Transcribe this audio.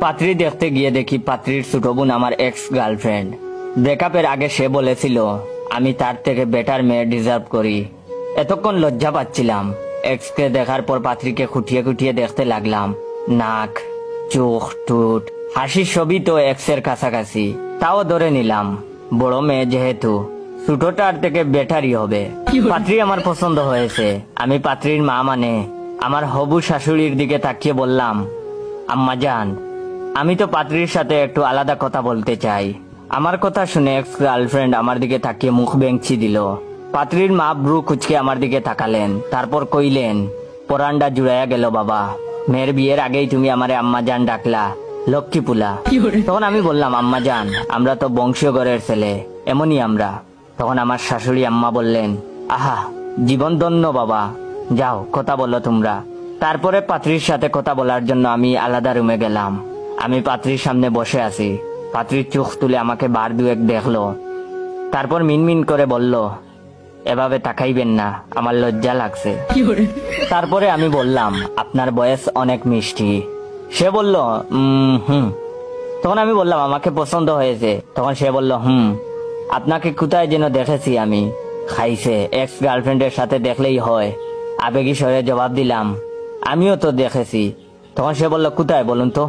পাত্রী দেখতে গিয়ে দেখি পাত্রীর ছোট বোন আমার এক্স গার্লফ্রেন্ড। ব্রেকআপের আগে সে বলেছিল আমি তার থেকে বেটার মেয়ে ডিজার্ভ করি। এতক্ষণ লজ্জা পাচ্ছিলাম। এক্সকে দেখার পর পাত্রীকে খুঁটিয়ে খুঁটিয়ে দেখতে লাগলাম। নাক, চোখ, ঠোঁট, হাসি সবই তো এক্সের কাছাকাছি। তাও ধরে নিলাম বড় মেয়ে যেহেতু ছোটটার থেকে বেটারই হবে। পাত্রী আমার পছন্দ হয়েছে। আমি পাত্রীর মা মানে আমার হবু শাশুড়ির দিকে তাকিয়ে বললাম, আম্মা জান, আমি তো পাত্রীর সাথে একটু আলাদা কথা বলতে চাই। আমার কথা শুনে এক্স গার্লফ্রেন্ড আমার দিকে তাকিয়ে মুখ বেঁকছি দিল। পাত্রীর মা ব্রু কুচকে আমার দিকে তাকালেন, তারপর কইলেন, পরান্ডা জুড়াইয়া গেল বাবা, মেয়ের বিয়ের আগেই তুমি আমারে আম্মা জান ডাকলা, লক্ষ্মী পুলা। তখন আমি বললাম, আম্মা জান, আমরা তো বংশীয় ঘরের ছেলে, এমনই আমরা। তখন আমার শাশুড়ি আম্মা বললেন, আহা, জীবন ধন্য বাবা, যাও কথা বলো তোমরা। তারপরে পাত্রীর সাথে কথা বলার জন্য আমি আলাদা রুমে গেলাম। আমি পাত্রীর সামনে বসে আছি। পাত্রীর চোখ তুলে আমাকে বার দুয়েক দেখলো, তারপর মিনমিন করে বলল, এভাবে তাকাইবেন না, আমার লজ্জা লাগছে। তারপরে আমি বললাম, আপনার বয়স অনেক মিষ্টি। সে বলল, হুম। তখন আমি বললাম, আমাকে পছন্দ হয়েছে। তখন সে বলল, আপনাকে কোথায় যেন দেখেছি আমি। খাইছে, এক্স গার্লফ্রেন্ডের সাথে দেখলেই হয়। আবেগী স্বরে জবাব দিলাম, আমিও তো দেখেছি। তখন সে বলল, কোথায় বলুন তো।